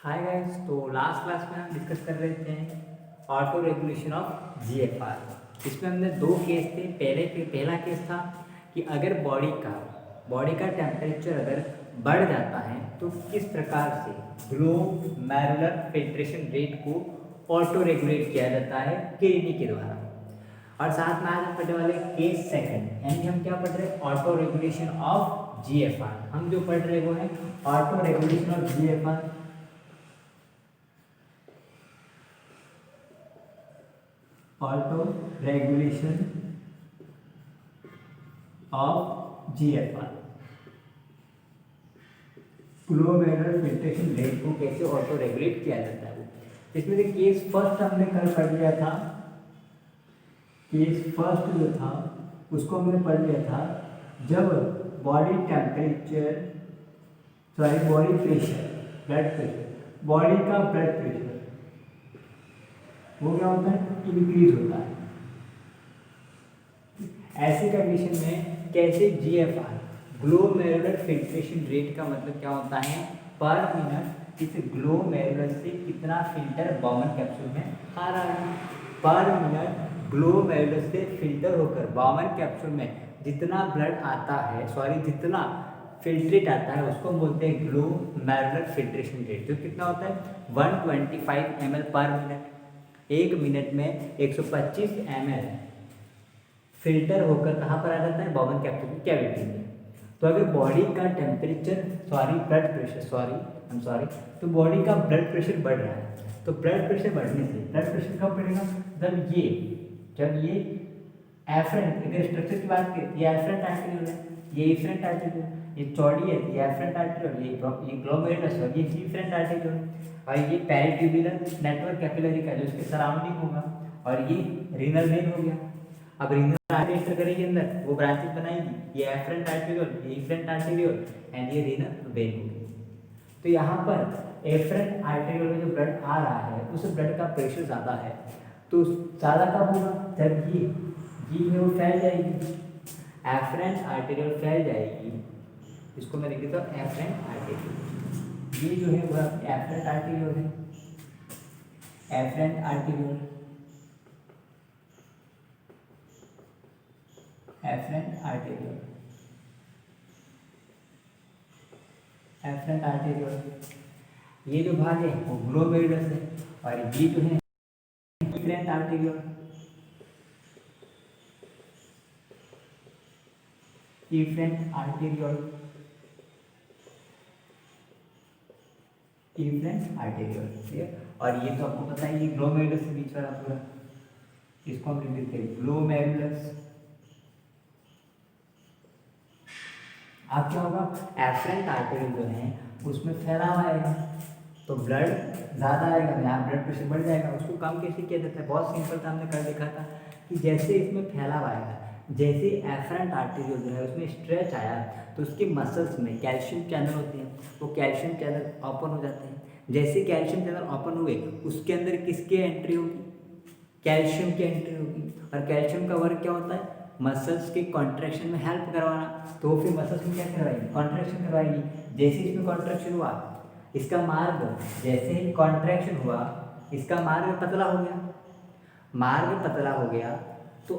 Hi guys. तो last class में हम डिस्कस कर रहे थे ऑटो रेगुलेशन ऑफ जीएफआर। इसमें हमने दो केस थे। पहला केस था कि अगर बॉडी का टेम्परेचर अगर बढ़ जाता है तो किस प्रकार से ग्लोमेरुलर फिल्ट्रेशन रेट को ऑटो रेगुलेट किया जाता है किडनी के द्वारा। और साथ में आज हम पढ़ने वाले केस सेकंड, यानी हम क्या पढ़ रहे हैं, ऑटो रेगुलेशन ऑफ जीएफआर। हम जो पढ़ रहे वो है auto regulation of GFR. Auto regulation of GFR, glomerular filtration rate को कैसे ऑटो रेगुलेट किया जाता है। इसमें से केस फर्स्ट हमने कल पढ़ लिया था। केस फर्स्ट जो था उसको हमने पढ़ लिया था जब body temperature body pressure, blood pressure, body का ब्लड प्रेशर वो क्या होता है, इंक्रीज होता है। ऐसी कंडीशन में कैसे जीएफआर, ग्लोमेरुलर फिल्ट्रेशन रेट का मतलब क्या होता है, पर मिनट इस ग्लोमेरुलर से कितना फिल्टर बाउमन कैप्सूल में आ रहा है। पर मिनट ग्लोमेरुलर से फिल्टर होकर बाउमन कैप्सूल में जितना ब्लड आता है, जितना फिल्ट्रेट आता है उसको बोलते हैं ग्लोमेरुलर फिल्ट्रेशन रेट। जो कितना होता है 125 ml पर मिनट। एक मिनट में 125 ml फिल्टर होकर कहाँ पर आ जाता है, बाउमन कैप्सूल की कैविटी में। तो अगर बॉडी का टेम्परेचर ब्लड प्रेशर तो बॉडी का ब्लड प्रेशर बढ़ रहा है। तो ब्लड प्रेशर बढ़ने से ब्लड प्रेशर कब बढ़ेगा, जब ये एफरेंट, अगर स्ट्रक्चर की बात करें, ये एफरेंट आर्टेरियल है, ये इफरेंट आर्टेरियल, ये चौड़ी है, ये एफरेंट आर्टेरियल, ये ग्लोमेरुलस है, ये इफरेंट आर्टेरियल, और ये पेरिट्यूबुलर नेटवर्क कैपिलरी का जो इसके सराउंडिंग होगा, और ये रीनल वेन हो गया। अब रीनल आर्टरी करेगी अंदर, वो ब्रांचेस बनाएगी, ये एफरेंट आर्टेरियल, ये इफरेंट आर्टेरियल एंड ये रीनल वेन होगी। तो यहाँ पर एफरेंट आर्टेरियल में जो ब्लड आ रहा है उस ब्लड का प्रेशर ज़्यादा है। तो ज़्यादा कब होगा, जब ये में वो फैल जाएगी, एफरेंट आर्टेरियल फैल जाएगी। इसको मैं लिख देता हूँ एफरेंट आर्टेरियल। ये जो है वो एफरेंट आर्टेरियल है, efferent arteriole, efferent arteriole, efferent arteriole. ये जो भाग है वो ग्लोमेरुलस है, और ये जो है efferent arterial, efferent arterial, efferent arterial. ठीक है, और ये तो आपको पता है ये ग्लोमेरुलस से बीच वाला पूरा, इसको हम लिख देते हैं ग्लोमेरुलस। अब क्या होगा, एफरेंट आर्टेरियल जो है उसमें फैलाव आएगा तो ब्लड ज़्यादा आएगा, यहाँ ब्लड प्रेशर बढ़ जाएगा। उसको कम कैसे किया जाता है, बहुत सिंपल था, हमने कल देखा था कि जैसे इसमें फैलाव आएगा, जैसे एफरेंट आर्टेरियल जो है उसमें स्ट्रेच आया तो उसके मसल्स में कैल्शियम चैनल होते हैं, वो कैल्शियम चैनल ओपन हो जाते हैं। जैसे कैल्शियम चैनल ओपन हुए उसके अंदर किसकी एंट्री होगी, कैल्शियम की एंट्री होगी। और कैल्शियम का वर्क क्या होता है, मसल्स के कॉन्ट्रैक्शन में हेल्प करवाना। तो फिर मसल्स में क्या करवाएगी, कॉन्ट्रैक्शन करवाएगी। जैसे इसमें कॉन्ट्रैक्शन हुआ, इसका मार्ग, जैसे ही कॉन्ट्रैक्शन हुआ इसका मार्ग पतला हो गया, मार्ग पतला हो गया तो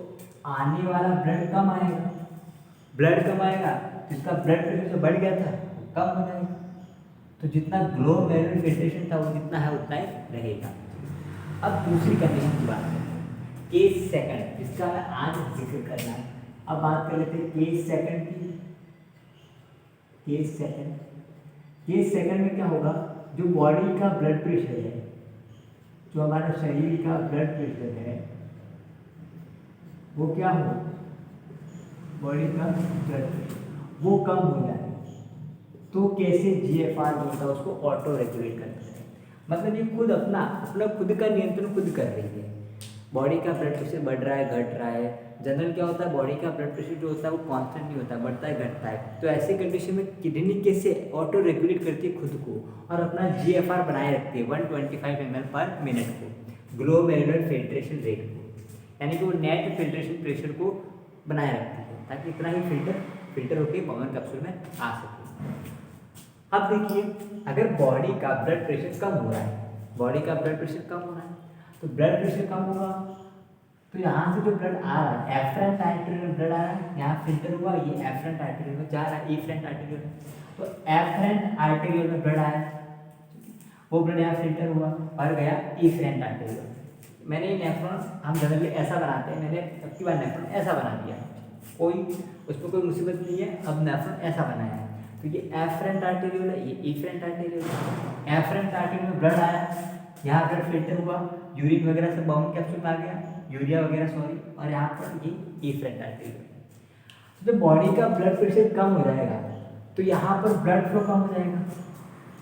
आने वाला ब्लड कम आएगा, तो इसका ब्लड प्रेशर जो बढ़ गया था कम हो जाएगा। तो जितना ग्लोमेरुलर फिल्ट्रेशन था वो जितना है उतना ही रहेगा। अब दूसरी कंडीशन की बात करें, केस सेकंड, जिसका मैं आज जिक्र करना है। अब बात कर लेते हैं केस सेकंड की। केस सेकंड में क्या होगा, जो बॉडी का ब्लड प्रेशर है, जो हमारा शरीर का ब्लड प्रेशर है वो क्या हो, बॉडी का ब्लड प्रेशर वो कम हो जाए तो कैसे जीएफआर जो होता है उसको ऑटो रेगुलेट करता है। मतलब ये खुद अपना खुद का नियंत्रण खुद कर रही है। बॉडी का ब्लड प्रेशर बढ़ रहा है, घट रहा है। जनरल क्या होता है, बॉडी का ब्लड प्रेशर जो होता है वो कांस्टेंट नहीं होता, बढ़ता है घटता है। तो ऐसी कंडीशन में किडनी कैसे ऑटो रेगुलेट करती है खुद को और अपना जीएफआर बनाए रखती है 125 ml पर मिनट को, ग्लोमेरुलर फिल्ट्रेशन रेट को, यानी कि वो नेट फिल्ट्रेशन प्रेशर को बनाए रखती है ताकि इतना ही फिल्टर होकर बाउमन कैप्सूल में आ सके। अब देखिए, अगर बॉडी का ब्लड प्रेशर कम हो रहा है, बॉडी का ब्लड प्रेशर कम हो रहा है, तो ब्लड प्रेशर कम होगा, तो यहाँ से जो ब्लड आ रहा है एफरेंट आर्टेरियल में ब्लड आ रहा है, यहाँ फिल्टर हुआ, ये एफरेंट आर्टेरियल में जा रहा है, इफरेंट आर्टेरियल में, तो एफरेंट आर्टेरियल में ब्लड आया, वो ब्लड यहाँ फिल्टर हुआ और गया इफरेंट आर्टेरियल। मैंने ये नेफ्रॉन हम जनरली ऐसा बनाते हैं, मैंने अब की बार नेफ्रॉन ऐसा बना दिया, कोई उसमें कोई मुसीबत नहीं है, अब नेफ्रॉन ऐसा बनाया है, तो ये एफरेंट आर्टेरियल है, ये इफरेंट आर्टेरियल है। एफरेंट आर्टेरियल में ब्लड आया, यहाँ ब्लड फिल्टर हुआ, यूरिन वगैरह से बाउंड कैप्सूल में आ गया, यूरिया वगैरह सॉरी, और यहाँ पर ये इफरेंट आर्टेरियल। तो जब बॉडी का ब्लड प्रेशर कम हो जाएगा तो यहाँ पर ब्लड फ्लो कम हो जाएगा,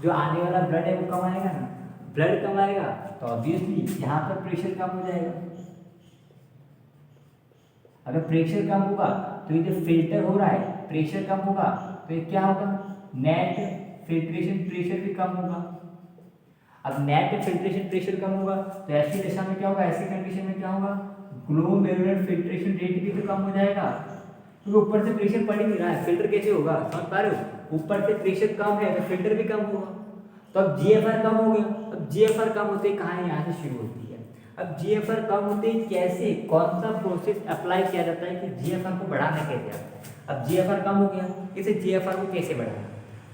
जो आने वाला ब्लड है वो कम आएगा ना, ब्लड कम आएगा तो ऑब्वियसली यहाँ पर प्रेशर कम हो जाएगा। अगर प्रेशर कम होगा तो ये जो फिल्टर हो रहा है प्रेशर कम होगा, तो ये क्या होगा, नेट फिल्ट्रेशन प्रेशर भी कम होगा। अब नेट फिल्ट्रेशन प्रेशर कम होगा तो ऐसी दशा में क्या होगा, ऐसी कंडीशन में क्या होगा, ग्लोमेरुलर फिल्ट्रेशन रेट भी तो कम हो जाएगा, क्योंकि ऊपर से प्रेशर पड़ ही नहीं रहा है, फिल्टर कैसे होगा, समझ पा रहे हो, ऊपर से प्रेशर कम है तो फिल्टर भी कम होगा, तो अब जीएफआर कम हो गया। अब जीएफआर कम होते कहाँ, यहाँ से शुरू होती है। अब जीएफआर कम होते कैसे, कौन सा प्रोसेस अप्लाई किया जाता है कि जीएफआर को बढ़ाना कैसे आता है। अब जीएफआर कम हो गया, इसे जीएफआर को कैसे बढ़ाना,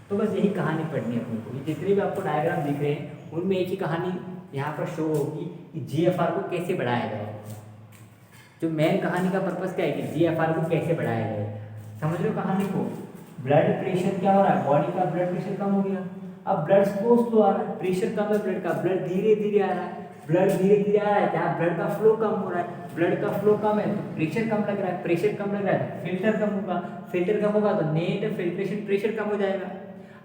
तो बस यही कहानी पढ़नी है अपने को। ये जितने भी आपको डायग्राम दिख रहे हैं उनमें एक ही कहानी यहाँ पर शो होगी कि जीएफआर को कैसे बढ़ाया जाए। जो मेन कहानी का पर्पस क्या है कि जीएफआर को कैसे बढ़ाया जाए, समझ रहे हो कहानी को। ब्लड प्रेशर क्या हो रहा है, बॉडी का ब्लड प्रेशर कम हो गया, अब ब्लड स्लो आ रहा है, प्रेशर कम है ब्लड का, ब्लड धीरे धीरे आ रहा है, ब्लड धीरे धीरे आ रहा है, जहाँ ब्लड का फ्लो कम हो रहा है, ब्लड का फ्लो कम है तो प्रेशर कम लग रहा है, प्रेशर कम लग रहा है तो फिल्टर कम होगा, फिल्टर कम होगा तो नेट फिल्ट्रेशन प्रेशर कम हो जाएगा।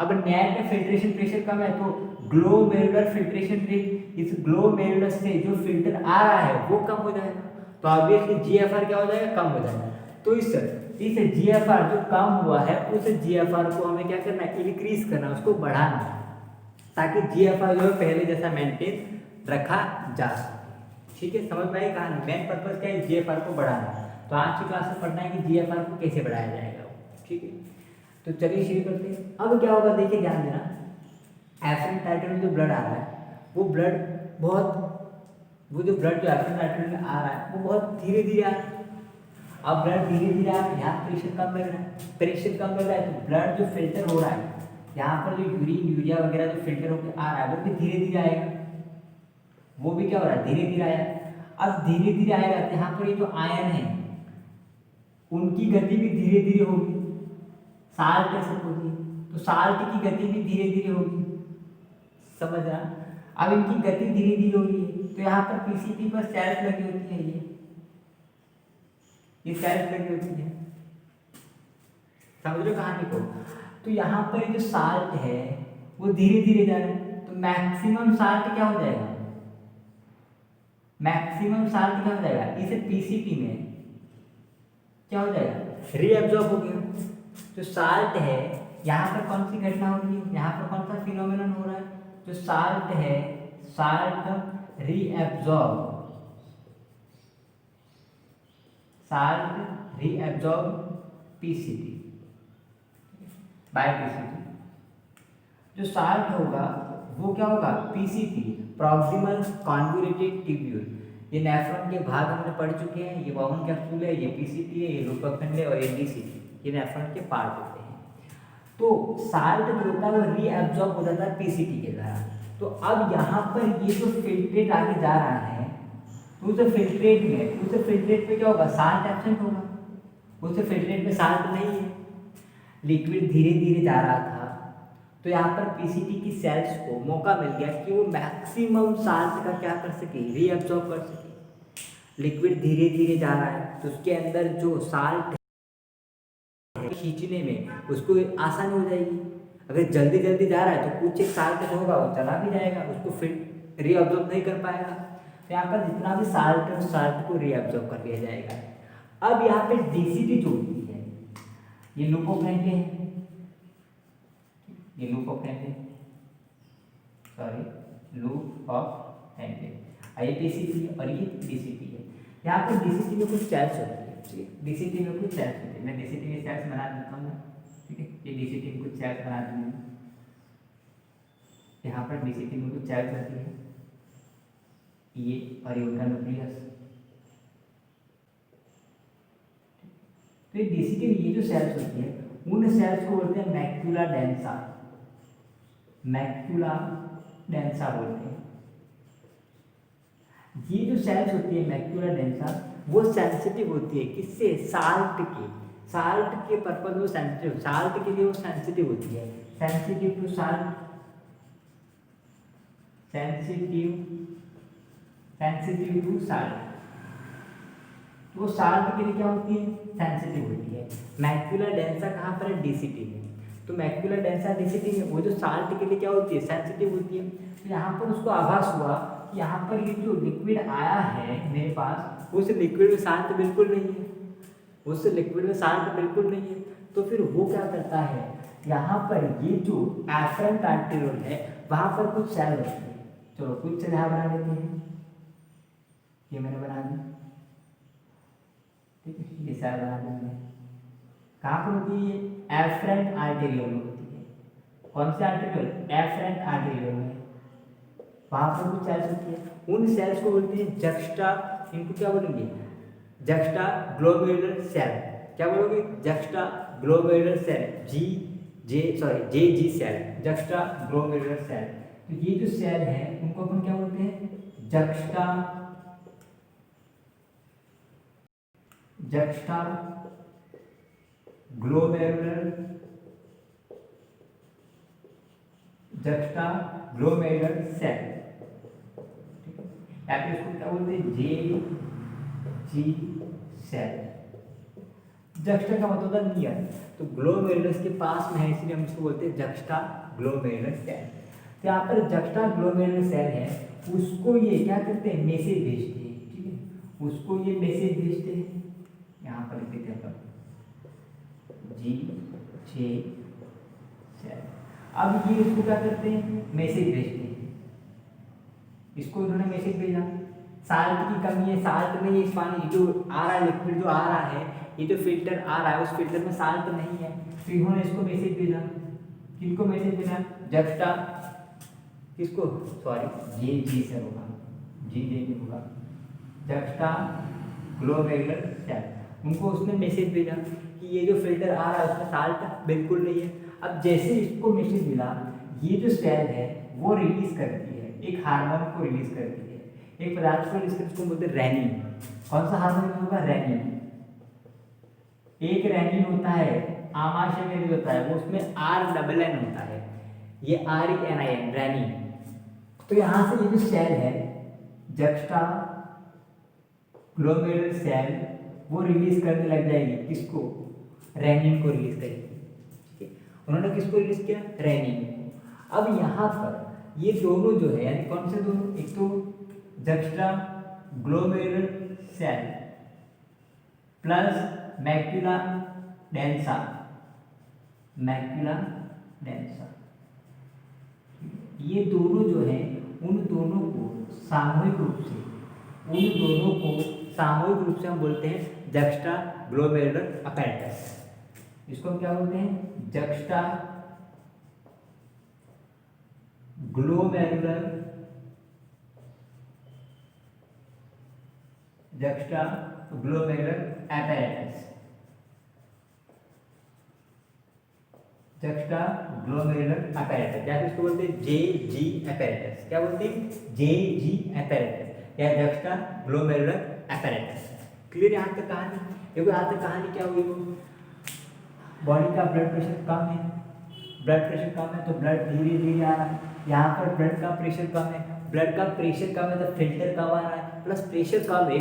अब नेट फिल्ट्रेशन प्रेशर कम है तो ग्लोमेरुलर फिल्ट्रेशन रेट, इस ग्लोमेरुलर से जो फिल्टर आ रहा है वो कम हो जाएगा, तो ऑब्वियसली जीएफआर क्या हो जाएगा, कम हो जाएगा। तो इस जीएफआर जो कम हुआ है उस जीएफआर को हमें क्या करना है, इंक्रीज करना, उसको बढ़ाना है, ताकि जीएफआर जो है पहले जैसा मेंटेन रखा जा सके। ठीक है, समझ में आई कहानी। मेन पर्पस क्या है, जीएफआर को बढ़ाना। तो आज की क्लास में पढ़ना है कि जीएफआर को कैसे बढ़ाया जाएगा। ठीक है, तो चलिए शुरू करते हैं। अब क्या होगा, देखिए ध्यान देना, एफरेंट आर्टेरियल में जो ब्लड आ रहा है वो ब्लड वो जो ब्लड जो एफरेंट आर्टेरियल में आ रहा है वो बहुत धीरे धीरे आ रहा है। अब ब्लड धीरे धीरे आ रहा है, यहाँ प्रेशर कम लग रहा है, प्रेशर कम लग रहा है तो ब्लड जो फिल्टर हो रहा है, यहाँ पर जो यूरिन यूरिया वगैरह जो फिल्टर होकर आ रहा है वो भी धीरे धीरे आएगा, वो भी क्या हो रहा है, धीरे धीरे आया। अब धीरे धीरे आएगा तो यहाँ पर ये जो आयन है उनकी गति भी धीरे धीरे होगी, साल्ट ऐसा होगी तो साल्ट की गति भी धीरे धीरे होगी, समझ रहा। अब इनकी गति धीरे धीरे हो रही है तो यहाँ पर पीसीपी पर सेल्स लगी होती है, ये सेल्स लगी होती है, समझ लो कहानी को। तो यहाँ पर जो साल्ट है वो धीरे धीरे जा रहा है, तो मैक्सिमम साल्ट क्या हो जाएगा, मैक्सिमम साल्ट क्या हो जाएगा, इसे पीसीपी में क्या हो जाएगा, रीअब्जॉर्ब हो गया। जो साल्ट है यहाँ पर कौन सी घटना हो रही है, यहाँ पर कौन सा फिनोमेनन हो रहा है, जो साल्ट है salt reabsorb, salt reabsorb PCT by PCT. जो साल्ट होगा वो क्या होगा, पीसीटी प्रॉक्सिमल कॉन्वोल्यूटेड ट्यूब्यूल, ये नेफ्रॉन के भाग हमने पढ़ चुके हैं, ये बाउन कैप्सूल है, ये पीसीटी है, ये लूपकखंड है और ये डीसीटी, ये नेफ्रॉन के पार्ट होते हैं। तो साल्ट जो होता है वो रीअब्जॉर्ब हो जाता है पीसीटी के द्वारा। तो अब यहाँ पर ये जो फिल्ट्रेट आगे जा रहा है तो उस फिल्ट्रेट में क्या होगा, साल्ट एब्सेंट होगा, उस फिल्ट्रेट में साल्ट नहीं है, लिक्विड धीरे धीरे जा रहा था, तो यहाँ पर पीसीटी की सेल्स को मौका मिल गया कि वो मैक्सिमम साल्ट का क्या कर सके, रीअब्जॉर्ब कर सके। लिक्विड धीरे धीरे जा रहा है तो उसके अंदर जो साल्ट है खींचने में उसको आसानी हो जाएगी। अगर जल्दी जल्दी जा रहा है तो कुछ एक साल्ट जो होगा वो चला भी जाएगा, उसको फिर रीअब्जॉर्ब नहीं कर पाएगा। तो यहाँ पर जितना भी साल्ट है उस साल्ट को रीअब्जॉर्ब कर लिया जाएगा। अब यहाँ पे डीसीटी जो होती है, ये लूपोफ्रेंटे है, ये लूप ऑफ फ्रेंटे, सॉरी लूप ऑफ फ्रेंटे, ये पीसीटी और ये डीसीटी है। यहाँ पर डीसीटी में कुछ सेल्स होती है, ठीक है, डीसीटी में कुछ सेल्स होती है, मैं डीसीटी में सेल्स बना देता हूँ, ठीक है, ये डीसीटी में कुछ सेल्स बना दी मैंने। यहाँ पर डीसीटी में कुछ सेल्स रहती है, ये और ये उनका न्यूक्लियस। तो ये डीसीटी में ये जो सेल्स होती है उन सेल्स को बोलते हैं मैक्यूला डेंसा, मैक्यूला डेंसा बोलते हैं। ये जो सेल्स होती है मैक्यूला डेंसा वो सेंसिटिव होती है किससे, साल्ट के पर्पज वो सेंसिटिव, साल्ट के लिए वो सेंसिटिव होती है, sensitive to salt, sensitive to salt. तो साल्ट के लिए क्या होती है, सेंसिटिव होती है। मैक्यूला डेंसा कहाँ पर है, डीसीटी में। तो मैक्यूला डेंसा डीसीटी में वो जो साल्ट के लिए क्या होती है, सेंसिटिव होती है। तो यहाँ पर उसको आभास हुआ कि यहाँ पर ये जो लिक्विड आया है मेरे पास, उस लिक्विड में साल्ट बिल्कुल नहीं है, उस लिक्विड में साल्ट बिल्कुल नहीं है। तो फिर वो क्या करता है, यहाँ पर ये जो एफरेंट आर्टेरियोल है वहाँ पर कुछ सेल होती है। चलो कुछ सेल यहाँ बना लेते हैं, ये मैंने बना दी, ठीक है, ये सेल बना दिया मैंने। कहाँ पर होती है, एफरेंट आर्टेरियोल में होती है। कौन से आर्टेरियोल, एफरेंट आर्टेरियोल में, वहाँ पर कुछ सेल्स होती है। उन सेल्स को बोलते हैं जक्स्टा, इनको क्या बोलेंगे, जक्स्टा ग्लोमेरुलर सेल। क्या बोलोगे, juxtaglomerular cell, J G cell, juxtaglomerular cell. तो ये जो सेल है उनको अपन क्या बोलते हैं, जक्स्टा ग्लोमेरुलर सेल, या फिर इसको क्या बोलते हैं, जे जी सेल। जक्स्टा का मतलब होता है नियर, तो ग्लोमेरुलस के पास में है इसलिए हम इसको बोलते हैं जक्स्टा ग्लोमेरुलर सेल। तो यहाँ पर जक्स्टा ग्लोमेरुलर सेल है, उसको ये क्या करते हैं, मैसेज भेजते हैं, ठीक है, उसको ये मैसेज भेजते हैं, यहाँ पर लिख देते हैं जी जे सेल। अब ये इसको क्या करते हैं, मैसेज भेजते हैं, इसको इन्होंने मैसेज भेजा, साल्ट की कमी है, साल्ट नहीं है, इस पानी जो आ रहा है, लिक्विड जो आ रहा है, ये जो फिल्टर आ रहा है उस फिल्टर में साल्ट नहीं है। तो इन्होंने इसको मैसेज भेजा, किनको मैसेज भेजा, जक्स्टा, किसको, सॉरी जे जी से होगा, जी जे नहीं होगा, जक्स्टा ग्लोमेरुलर सेल, उनको उसने मैसेज भेजा कि ये जो फिल्टर आ रहा है उसमें साल्ट बिल्कुल नहीं है। अब जैसे इसको मैसेज मिला, ये जो सेल है वो रिलीज करती है, एक हार्मोन को रिलीज करती है, एक पदार्थ को रिलीज करती है, उसको बोलते हैं रेनिन। कौन सा हार्मोन होगा, रेनिन। एक रेनिन होता है, आमाशय में भी होता है, वो उसमें RNN होता है, ये RENIN, रेनिन। तो यहाँ से ये जो सेल है जक्स्टा ग्लोमेरुलर सेल, वो रिलीज करने लग जाएगी, किसको, रेनिन को रिलीज करेगी, ठीक है। उन्होंने किसको रिलीज किया, रेनिन को। अब यहाँ पर ये दोनों जो है, यानी कौन से दोनों, एक तो juxtaglomerular cell plus macula densa, ये दोनों जो है उन दोनों को सामूहिक रूप से हम बोलते हैं जक्स्टा ग्लोमेरुलर अपैरेटस। इसको हम क्या बोलते हैं, juxta glomerular apparatus, juxta glomerular apparatus, या इसको बोलते हैं जे जी apparatus। क्या बोलते हैं, जे जी apparatus या जक्स्टा ग्लोमेरुलर apparatus। क्लियर यहाँ तक कहानी। देखो यहाँ तक कहानी क्या हुई, बॉडी का ब्लड प्रेशर कम है, तो ब्लड धीरे धीरे आ रहा है, यहाँ पर ब्लड का प्रेशर कम है, तो फिल्टर कम आ रहा है, प्लस प्रेशर कम है,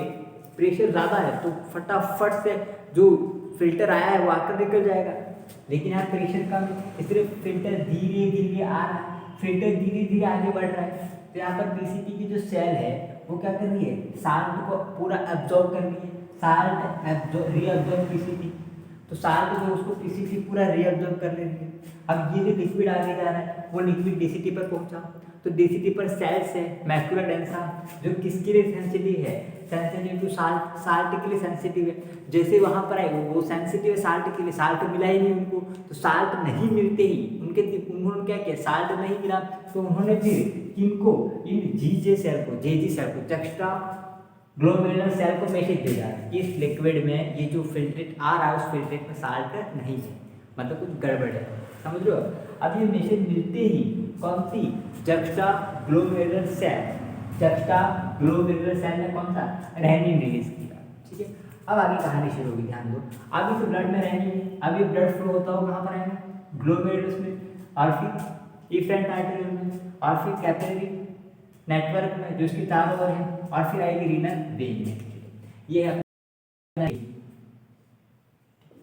प्रेशर ज़्यादा है तो फटाफट से जो फिल्टर आया है वो आकर निकल जाएगा, लेकिन यहाँ प्रेशर कम है इसलिए फिल्टर धीरे धीरे आ रहा है, फिल्टर धीरे धीरे आगे बढ़ रहा है। तो यहाँ पर पीसीटी की जो सेल है वो क्या कर रही है, साल्ट को पूरा एब्जॉर्ब कर रही है, साल्ट रीअब्जॉर्ब पीसीटी, तो साल्ट जो उसको पीसीटी पूरा रीअब्जॉर्ब कर ले रही है। अब ये जो लिक्विड आगे जा रहा है वो लिक्विड डीसीटी पर पहुंचा, तो DCT पर सेल्स है मैक्यूला डेंसा, जो किसके लिए सेंसिटिव है, सेंसिटिव टू साल्ट, साल्ट के लिए सेंसिटिव है। जैसे वहाँ पर आए वो सेंसिटिव है साल्ट के लिए, साल्ट मिला ही नहीं उनको, तो साल्ट नहीं मिलते ही उन्होंने क्या किया, साल्ट नहीं मिला तो उन्होंने फिर किनको, इन जीजे सेल को, जेजी सेल को, जक्स्टा ग्लोमेरुलर सेल को मैसेज भेजा, इस लिक्विड में ये जो फिल्ट्रेट आ रहा है उस फिल्ट्रेट में साल्ट नहीं है, मतलब कुछ गड़बड़ है, समझ लो। अब ये मैसेज मिलते ही कौन सी, juxtaglomerular cell, juxtaglomerular cell ने कौन सा, रेनिन रिलीज किया, ठीक है। अब आगे कहानी शुरू होगी, ध्यान दो। अब इस ब्लड में रेनिन है, अब ये ब्लड फ्लो होता हो कहाँ पर आएगा, ग्लोमेरुलस में, और फिर इफेरेंट आर्टरियल में, और फिर कैपिलरी नेटवर्क में जो इसकी चारों ओर है, और फिर आएगी रीनल वेन में। ये है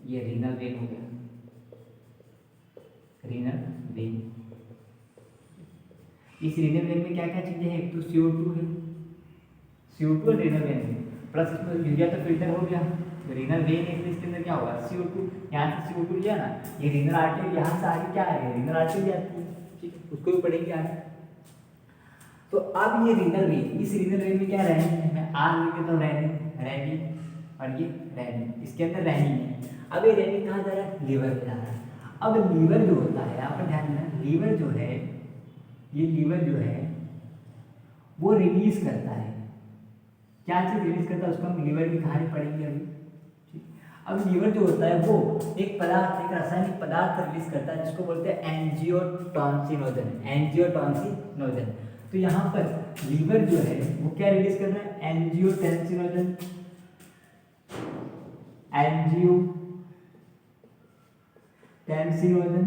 ये रीनल वेन हो गया, रीनल वेन। इस रीनल वेन में क्या क्या चीजें हैं, एक तो CO2 है, CO2 और रीनल वेन में, प्लस यूरिया तो फिल्टर हो गया, तो रीनल वेन है, इसके अंदर क्या होगा, CO2, यहाँ से CO2 लिया ना, ये रीनल आर्टरी, यहाँ से आगे क्या है, रीनल आर्टरी आती है, ठीक है, उसको भी पढ़ेंगे आगे। तो अब ये रीनल वेन, इस रीनल वेन में क्या रेनिन है, मैं आर लिख देता हूँ, रेनिन और ये रेनिन, इसके अंदर रेनिन है। अब ये रेनिन कहाँ जा रहा है, लीवर में जा रहा है। अब लीवर जो होता है, यहाँ पर ध्यान देना, लीवर जो है, ये लीवर जो है वो रिलीज करता है, क्या चीज रिलीज करता है, उसको हम लीवर की कहानी पढ़ेंगे अभी। अब लीवर जो होता है वो एक पदार्थ, एक रासायनिक पदार्थ रिलीज करता है जिसको बोलते हैं एंजियोटेंसिनोजन, एंजियोटेंसिनोजन। तो यहाँ पर लीवर जो है वो क्या रिलीज कर रहा है, एंजियोटेंसिनोजन, एंजियोटेंसिनोजन,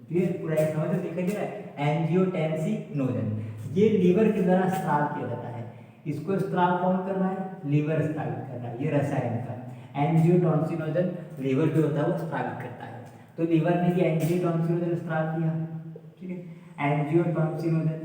क्लियर, पूरा एक समझ दिखाई दे रहा है, एंजियोटेंसिनोजन। ये लीवर के द्वारा स्त्राव किया जाता है, इसको स्त्राव कौन कर रहा है, लीवर स्त्रावित कर रहा है, ये रसायन का एंजियोटेंसिनोजन लीवर जो होता है वो स्त्रावित करता है। तो लीवर ने ये एंजियोटेंसिनोजन स्त्राव किया, ठीक है, एंजियोटेंसिनोजन,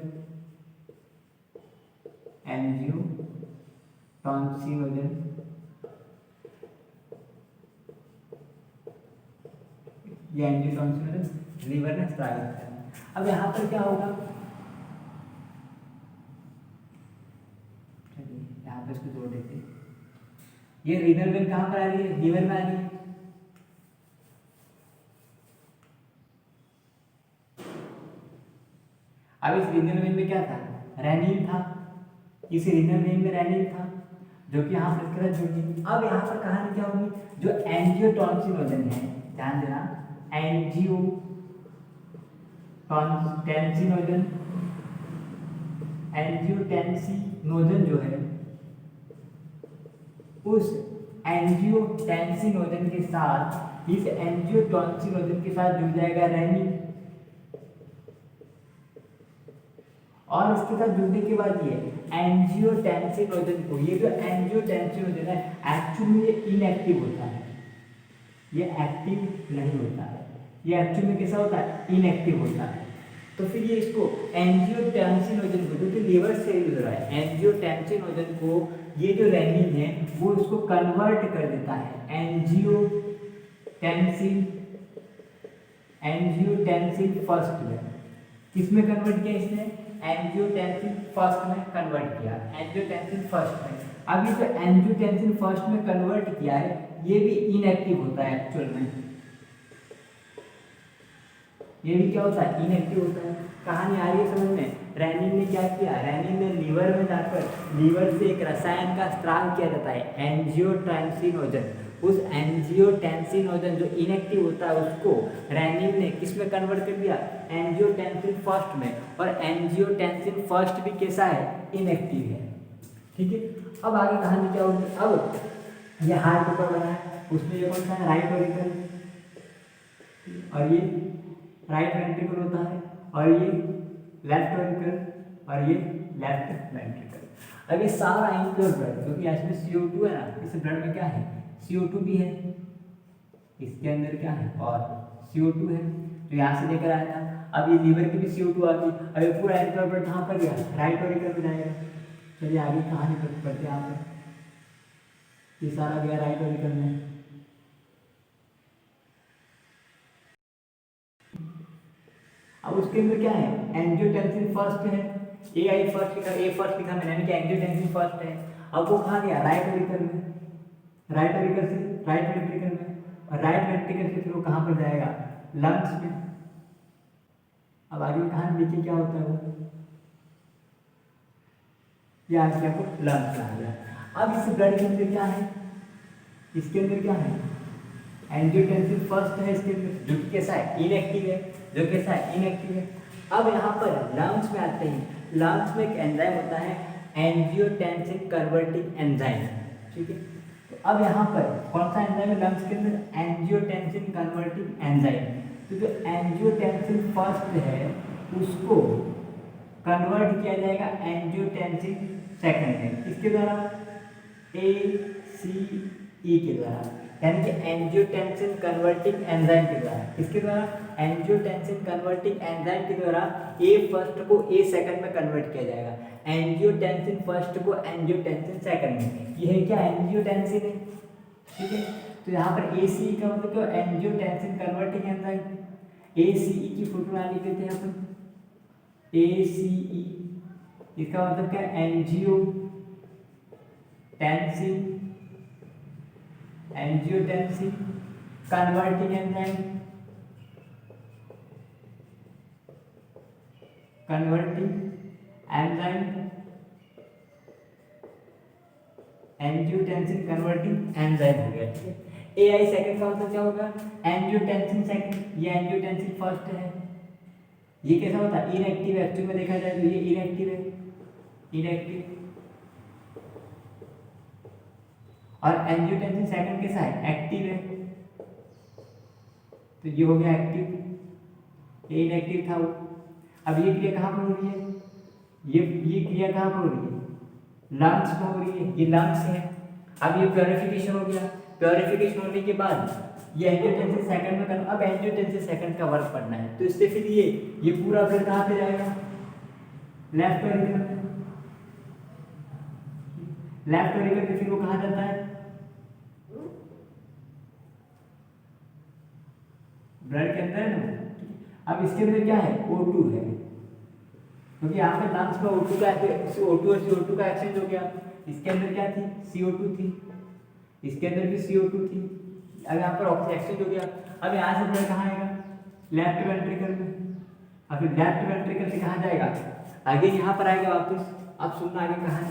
ये एंजियोटेंसिनोजन लीवर ने स्त्रावित किया। अब यहाँ पर क्या होगा, यहाँ पर इसको जोड़ देते हैं, ये रीनल वेन कहाँ पर आ रही है, लीवर में आ रही है। अब इस रीनल वेन में क्या था, रेनिन था, इस रीनल वेन में रेनिन था जो कि यहाँ पर इसके साथ जुड़ गई। अब यहाँ पर कहानी क्या होगी, जो एंजियोटेंसिनोजन है, ध्यान देना, एंजियोटेंसिनोजन जो है, उस एंजियोटेंसिनोजन के साथ, इस एंजियोटेंसिनोजन के साथ जुड़ जाएगा रेनिन, और इसके साथ जुड़ने के बाद ये एंजियोटेंसिनोजन को, ये जो एंजियोटेंसिनोजन है एक्चुअली ये इनएक्टिव होता है, ये एक्टिव नहीं होता है, ये एक्चुअली में कैसा होता है, इनएक्टिव होता है। तो फिर ये इसको एंजियोटेंसिनोजन को, जो कि लीवर से यूज हो रहा है, एंजियोटेंसिनोजन को ये जो रेनिन है वो इसको कन्वर्ट कर देता है एंजियोटेंसिन फर्स्ट में, किसमें कन्वर्ट किया इसने, एंजियोटेंसिन फर्स्ट में कन्वर्ट किया, एंजियोटेंसिन फर्स्ट में। अब ये जो एंजियोटेंसिन फर्स्ट में कन्वर्ट किया है ये भी इनएक्टिव होता है एक्चुअल में, ये भी क्या होता है, इनएक्टिव होता है। कहानी आ रही है समझ में, रेनिन ने क्या किया, रेनिन ने लीवर में जाकर लीवर से एक रसायन का स्त्राव किया जाता है एंजियोटेंसिनोजन, उस एंजियोटेंसिनोजन जो इनएक्टिव होता है उसको रेनिन ने किस में कन्वर्ट कर दिया, एंजियोटेंसिन फर्स्ट में, और एंजियोटेंसिन फर्स्ट भी कैसा है, इनएक्टिव है, ठीक है। अब आगे कहानी क्या होगी, अब ये हार्ट पेपर बना है, उसमें ये कौन सा है, राइट ऑरिकल, और ये राइट वेंट्रिकल होता है, और ये लेफ्ट ऑरिकल, और ये लेफ्ट वेंट्रिकल। अब ये सारा इम्प्योर ब्लड, क्योंकि इसमें CO2 है ना, इस ब्लड में क्या है, CO2 भी है, इसके अंदर क्या है, और CO2 है, तो यहाँ से लेकर आया था। अब ये लीवर की भी CO2 आ गई, अब ये पूरा इम्प्योर ब्लड कहाँ पर गया, राइट ऑरिकल में जाएगा। चलिए आगे कहानी पढ़ते हैं यहाँ पर, ये सारा गया राइट ऑरिकल में, उसके अंदर क्या है, एंजियोटेंसिन फर्स्ट है, ए आई फर्स्ट लिखा, ए फर्स्ट लिखा मैंने, यानी कि एंजियोटेंसिन फर्स्ट है। अब वो कहाँ गया, राइट वेंट्रिकल में, राइट वेंट्रिकल से राइट वेंट्रिकल में, और राइट वेंट्रिकल से फिर वो कहाँ पर जाएगा, लंग्स में। अब आगे कहाँ देखिए क्या होता है वो, ये आज आपको लंग्स में आ गया। अब इस ब्लड के अंदर क्या है, इसके अंदर क्या है, एंजियोटेंसिन फर्स्ट है इसके अंदर, जो कि कैसा है, इनएक्टिव है, जो कैसा है, इनएक्टिव है। अब यहाँ पर लंग्स में आते हैं, लंग्स में एक एंजाइम होता है एंजियोटेंसिन कन्वर्टिंग एंजाइम, ठीक है। तो अब यहाँ पर कौन सा एंजाइम है लंग्स के अंदर, एंजियोटेंसिन कन्वर्टिंग एंजाइम। तो जो एंजियोटेंसिन फर्स्ट है उसको कन्वर्ट किया जाएगा एंजियोटेंसिन सेकंड में, किसके द्वारा, ACE के द्वारा, यानी कि एंजियोटेंसिन कन्वर्टिंग एंजाइम के द्वारा। किसके द्वारा, एंजियोटेंसिन कन्वर्टिंग एंजाइम के द्वारा ए फर्स्ट को ए सेकंड में कन्वर्ट किया जाएगा, एंजियोटेंसिन फर्स्ट को एंजियोटेंसिन सेकंड में। ये है क्या, एंजियोटेंसिन है, ठीक है। तो यहाँ पर ACE का मतलब क्या, एंजियोटेंसिन कन्वर्टिंग एंजाइम। ACE की फोटो बना ली थी यहाँ पर, ACE, इसका मतलब क्या, angiotensin converting enzyme, angiotensin converting enzyme हो गया, ठीक है। AI सेकंड का मतलब क्या होगा, एंजियोटेंसिन सेकंड, ये एंजियोटेंसिन फर्स्ट है, ये कैसा होता है, इनएक्टिव है, एक्चुअल में देखा जाए तो ये इनएक्टिव है, इनएक्टिव। और एंजियोटेंसिन सेकंड कैसा है, एक्टिव है, तो ये हो गया एक्टिव, ये इनएक्टिव था वो। अब ये क्रिया कहाँ पर हो रही है, ये क्रिया कहाँ पर हो रही है, लंग्स में हो रही है, ये लंग्स है। अब ये प्योरिफिकेशन हो गया, प्योरिफिकेशन होने के बाद ये एंजियोटेंसिन सेकंड में करना, अब एंजियोटेंसिन सेकंड का वर्क पढ़ना है, तो इससे फिर ये पूरा ब्लड कहाँ पे जाएगा, लेफ्ट वेंट्रिकल में, लेफ्ट वेंट्रिकल में फिर वो कहाँ जाता है, ब्लड के अंदर है ना। अब इसके अंदर क्या है, O2 है, क्योंकि यहाँ पे लंग्स में O2 का O2 और CO2 का एक्सचेंज हो गया। इसके अंदर क्या थी, CO2 थी, इसके अंदर भी CO2 थी। अब यहाँ पर ऑक्सीजन एक्सचेंज हो गया। अब यहाँ से ब्लड कहाँ आएगा, लेफ्ट वेंट्रिकल में, अब लेफ्ट वेंट्रिकल से कहाँ जाएगा, आगे यहाँ पर आएगा वापस। अब सुनना आगे कहाँ से,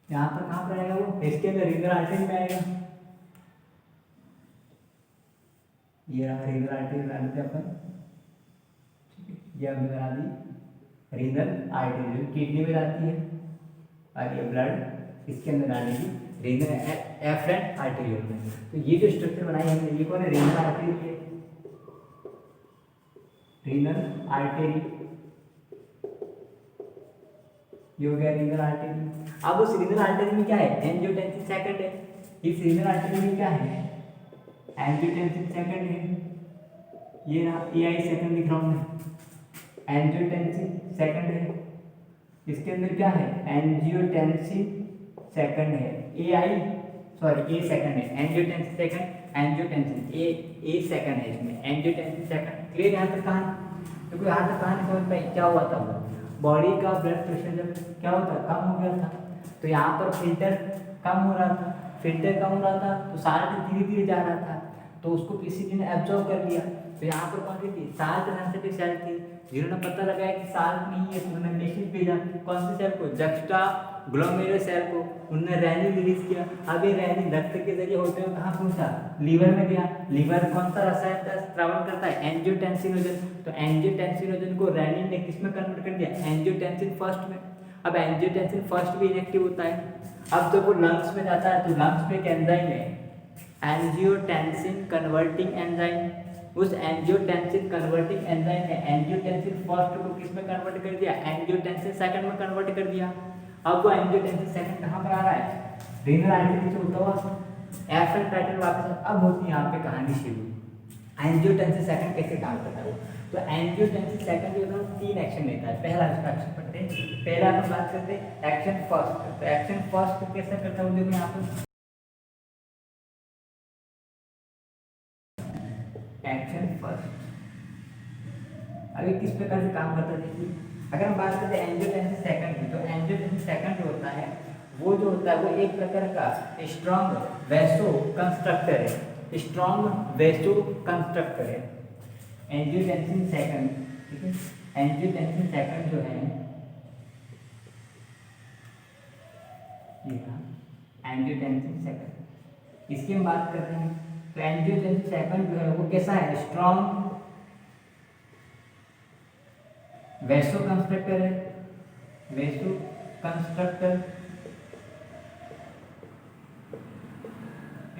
यहाँ पर कहाँ पर आएगा वो, इसके अंदर रीनल आर्टरी में आएगा, ये रहा रीनल आर्टरी बना लेते अपन, ठीक है। ये हमने बना दी रीनल आर्टरी, जो किडनी में जाती है, और ये ब्लड इसके अंदर डालेगी रीनल एफरेंट आर्टरियोल में। तो ये जो स्ट्रक्चर बनाई हमने, ये कौन है, रीनल आर्टरी है, रीनल आर्टरी, ये हो गया रीनल आर्टरी। अब उस रीनल आर्टरी में क्या है, एंजियोटेंसिन सेकंड है, इस रीनल आर्टरी में क्या है, एंजियोटेंसिन सेकंड है, ये रहा AI सेकंड लिख रहा हूं मैं, एंजियोटेंसिन सेकंड है, इसके अंदर क्या है, एंजियोटेंसिन सेकंड है, A सेकंड है, angiotensin second, angiotensin A second है इसमें, एंजियोटेंसिन सेकंड। क्लियर यहाँ तक कहानी, क्योंकि यहाँ तक कहानी समझ पाई क्या हुआ था, बॉडी का ब्लड प्रेशर जब क्या होता है, कम हो गया था, तो यहाँ पर फिल्टर कम हो रहा था, फिल्टर कम हो रहा था तो साल्ट धीरे धीरे जा रहा था, तो उसको पीसीबी ने एब्जॉर्ब कर लिया। तो यहाँ पर कौन सी थी, साल्ट सेंसिटिव सेल थी, जिन्होंने पता लगाया कि साल्ट नहीं है, तो उन्होंने मैसेज भेजा कौन से सेल को, जक्स्टा ग्लोमेरुलर सेल को, उन्होंने रेनिन रिलीज किया। अब ये रेनिन रक्त के जरिए होते हुए कहाँ पहुंचा, लीवर में गया। लीवर कौन सा रसायन स्रावन करता है, एंजियोटेंसिनोजन, तो एंजियोटेंसिनोजन को रेनिन ने किस में कन्वर्ट कर दिया, एंजियोटेंसिन फर्स्ट में। अब एंजियोटेंसिन फर्स्ट भी इनएक्टिव होता है। अब जब वो लंग्स में जाता है तो लंग्स में एक एंजाइम है एंजियोटेंसिन कन्वर्टिंग एंजाइम, उस एंजियोटेंसिन कन्वर्टिंग एंजाइम ने एंजियोटेंसिन फर्स्ट को किस में कन्वर्ट कर दिया, एंजियोटेंसिन सेकंड में कन्वर्ट कर दिया। अब वो एंजियोटेंसिन सेकंड कहाँ पर आ रहा है, रीनल आर्टरी से होता हुआ एफएन पैटर्न वापस। अब होती है यहाँ पे कहानी शुरू, एंजियोटेंसिन सेकंड कैसे काम करता है। तो एंजियोटेंसिन सेकंड जो है 3 एक्शन लेता है। पहला एक्शन पढ़ते हैं, पहला हम बात करते हैं एक्शन फर्स्ट। तो एक्शन फर्स्ट कैसे करता है, देखो यहाँ पर अभी किस प्रकार से काम करता है देखिए, अगर हम बात करते हैं एंजियोटेंसिस सेकंड की, तो एंजियोटेंसिस सेकंड जो होता है वो जो होता है वो एक प्रकार का स्ट्रॉन्ग वैसो कंस्ट्रक्टर है, स्ट्रॉन्ग वैसो कंस्ट्रक्टर है एंजियोटेंसिन सेकंड। ठीक है, एंजियोटेंसिन सेकंड जो है ये था एंजियोटेंसिन सेकंड, इसकी हम बात कर रहे हैं। तो एंजियोटेंसिन सेकंड जो है वो कैसा है, स्ट्रॉन्ग वैसो कंस्ट्रक्टर है, vaso constructor,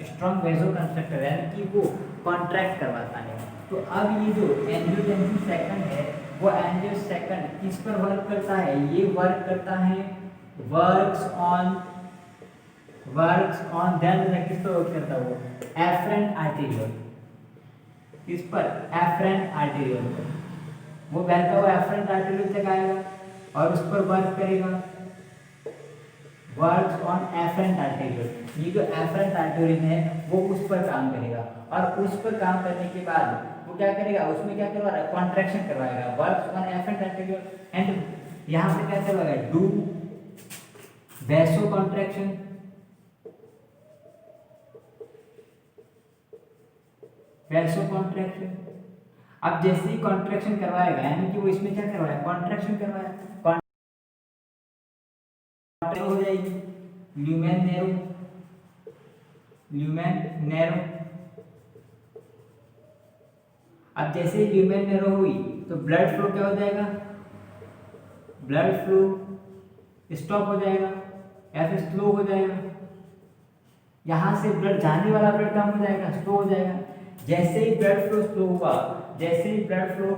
strong vaso constructor यानी कि वो कॉन्ट्रैक्ट करवाता है। तो अब ये जो एंजियोटेंसिन सेकंड है वो एंजियो सेकंड किस पर वर्क करता है, ये वर्क करता है वर्क्स ऑन ध्यान रखना किस पर वर्क करता है वो, एफरेंट आर्टेरियल, किस पर, एफरेंट आर्टेरियल पर। वो बहता हुआ एफरेंट आर्टेरियल तक आएगा और उस पर वर्क करेगा, वर्क्स ऑन एफरेंट आर्टेरियल। ये जो एफरेंट आर्टेरियल है वो उस पर काम करेगा और उस पर काम करने के बाद वो क्या करेगा, उसमें क्या करवा रहा है, कॉन्ट्रैक्शन करवाएगा, works on efferent arteriole and यहाँ पे क्या करवाएगा, do vaso contraction, vaso contraction. अब जैसे ही कॉन्ट्रैक्शन करवाएगा यानी कि वो इसमें क्या करवाया, कॉन्ट्रैक्शन करवाया, हो जाएगी ल्यूमेन नैरो, ल्यूमेन नैरो। अब जैसे ही ल्यूमेन नैरो हुई तो ब्लड फ्लो क्या हो जाएगा, ब्लड फ्लो स्टॉप हो जाएगा या फिर स्लो हो जाएगा, यहां से ब्लड जाने वाला ब्लड कम हो जाएगा, स्लो हो जाएगा। जैसे ही ब्लड फ्लो स्लो हुआ, जैसे ही ब्लड फ्लो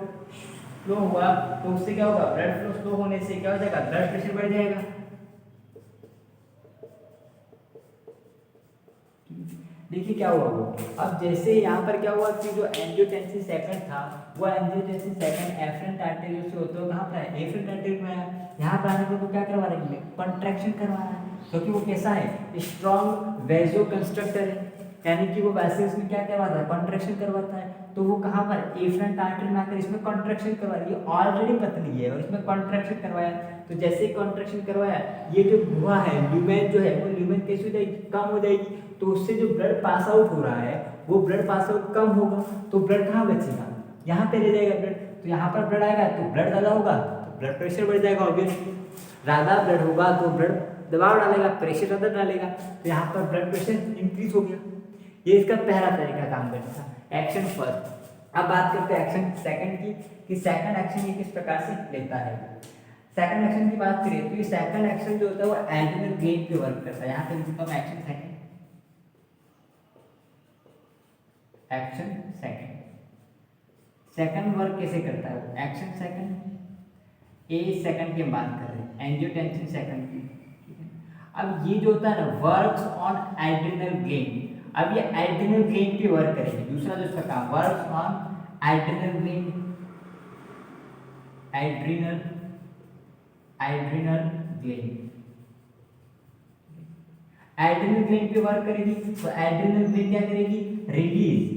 स्लो हुआ तो उससे क्या होगा, ब्लड फ्लो स्लो होने से क्या हो जाएगा, ब्लड प्रेशर बढ़ जाएगा। देखिए क्या हुआ वो, अब जैसे यहाँ पर क्या हुआ कि जो एंजियोटेंसिन सेकंड था वो एंजियोटेंसिन सेकंड एफरेंट आर्टेरियल से होते हुए कहाँ पर है, एफरेंट आर्टेरियल में आया। यहाँ पर आने को क्या करवा रहे हैं, कॉन्ट्रैक्शन करवा रहा है, क्योंकि वो कैसा है, स्ट्रॉन्ग वैसो कंस्ट्रक्टर है, यानी कि वो वैसे इसमें क्या करवाता है, कॉन्ट्रैक्शन करवाता है। तो वो कहाँ पर, एफरेंट आर्टरी में आकर इसमें कॉन्ट्रैक्शन करवा रही है, ऑलरेडी पतली है और इसमें कॉन्ट्रैक्शन करवाया। तो जैसे ही कॉन्ट्रैक्शन करवाया ये जो गुहा है ल्यूमेन जो है वो ल्यूमेन कैसे हो जाएगी, कम हो जाएगी। तो उससे जो ब्लड पास आउट हो रहा है वो ब्लड पास आउट कम होगा, तो ब्लड कहाँ बचेगा, यहाँ पे रह जाएगा ब्लड। तो यहाँ पर ब्लड आएगा तो ब्लड ज़्यादा होगा तो ब्लड प्रेशर बढ़ जाएगा, ऑब्वियसली ज़्यादा ब्लड होगा तो ब्लड दबाव डालेगा, प्रेशर ज़्यादा डालेगा, तो यहाँ पर ब्लड प्रेशर इंक्रीज हो गया। ये इसका पहला तरीका काम करना था, एक्शन फर्स्ट। अब बात करते हैं एक्शन सेकंड की, कि सेकंड एक्शन ये किस प्रकार से लेता है। सेकंड एक्शन की बात करें तो ये सेकंड एक्शन जो होता है वो एड्रेनल ग्लैंड पे वर्क करता है। यहाँ पे लिखता हूँ action second, action second. Second work कैसे करता है वो, एक्शन सेकंड, ए सेकंड की हम बात कर रहे हैं, एंजियोटेंसिन सेकंड की। अब ये जो होता है ना, वर्क्स ऑन एड्रेनल ग्लैंड, अब ये एड्रेनल ग्लैंड पे वर्क करेगी। दूसरा जो इसका काम, works on adrenal gland, adrenal gland, adrenal gland पे वर्क करेगी। तो एड्रेनल ग्लैंड क्या करेगी, रिलीज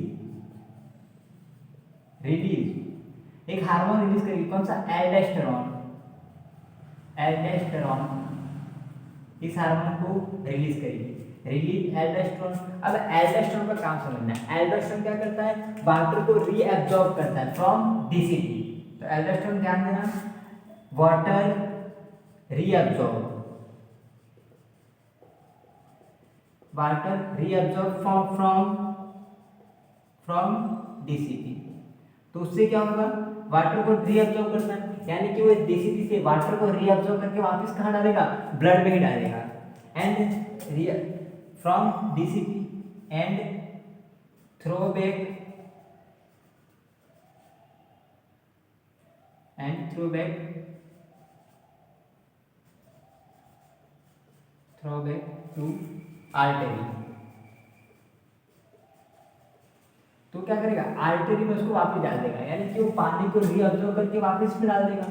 एक हार्मोन रिलीज करेगी, कौन सा, एल्डोस्टेरोन, इस हार्मोन को रिलीज करेगी, रिलीज एल्डोस्टेरोन। अब एल्डोस्टेरोन का काम समझना है, एल्डोस्टेरोन क्या करता है, वाटर को रीअब्सॉर्ब करता है फ्रॉम डीसीटी। तो एल्डोस्टेरोन ध्यान देना, water reabsorb, water reabsorb from DCT. तो उससे क्या होगा, वाटर को रीअब्सॉर्ब करना है, यानी कि वो डीसीटी से वाटर को रीअब्सॉर्ब करके वापस कहाँ डालेगा, ब्लड में ही डालेगा। And from DCT and throw back to artery. तो क्या करेगा, आर्टरी में उसको वापस डाल देगा, यानी कि वो पानी को रीअब्सॉर्ब करके वापस में डाल देगा।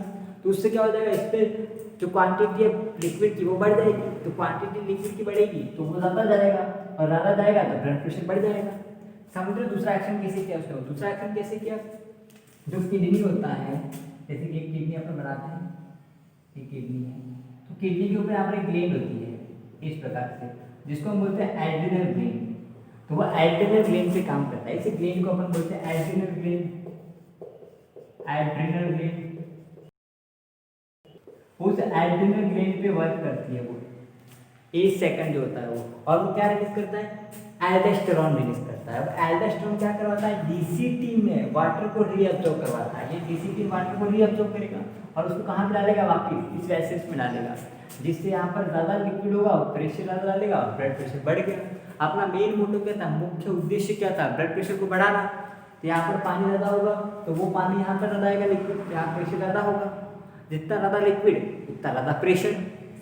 तो उससे क्या हो जाएगा, इस पर जो क्वांटिटी है लिक्विड की वो बढ़ जाएगी। तो क्वांटिटी लिक्विड की बढ़ेगी तो वो ज़्यादा जाएगा, और ज़्यादा जाएगा तो ब्लड प्रेशर बढ़ जाएगा। समझ रहे, दूसरा एक्शन कैसे किया उसने, दूसरा एक्शन कैसे किया, जो किडनी होता है, जैसे कि एक किडनी अपन बनाते हैं, ये किडनी है, तो किडनी के ऊपर यहाँ पर एक ग्लैंड होती है इस प्रकार से, जिसको हम बोलते हैं एड्रिनल ग्लैंड। तो वो एड्रिनल ग्लैंड पे काम करता है, इसी ग्लैंड को अपन बोलते हैं एड्रिनल ग्लैंड। एड्रिनल ग्लैंड उस एड्रिनल ग्लैंड पे वर्क करती है वो, 1 सेकंड जो होता है वो, और वो क्या रिलीज करता है, एल्डोस्टेरॉन रिलीज करता है। अब एल्डोस्टेरॉन क्या करवाता है, डीसीटी में वाटर को रीअब्जॉर्ब करवाता है। ये डीसीटी वाटर को रीअब्जॉर्ब करेगा और उसको कहाँ पे डालेगा, वापिस इस वेसल्स में डालेगा, जिससे यहाँ पर ज़्यादा लिक्विड होगा, प्रेशर ज़्यादा डालेगा, ब्लड प्रेशर बढ़ गया। अपना मेन मोटो क्या था, मुख्य उद्देश्य क्या था, ब्लड प्रेशर को बढ़ाना। तो यहाँ पर पानी ज़्यादा होगा तो वो पानी यहाँ पर ज़्यादा आएगा लिक्विड, यहाँ प्रेशर ज़्यादा होगा, जितना ज़्यादा लिक्विड उतना ज़्यादा प्रेशर।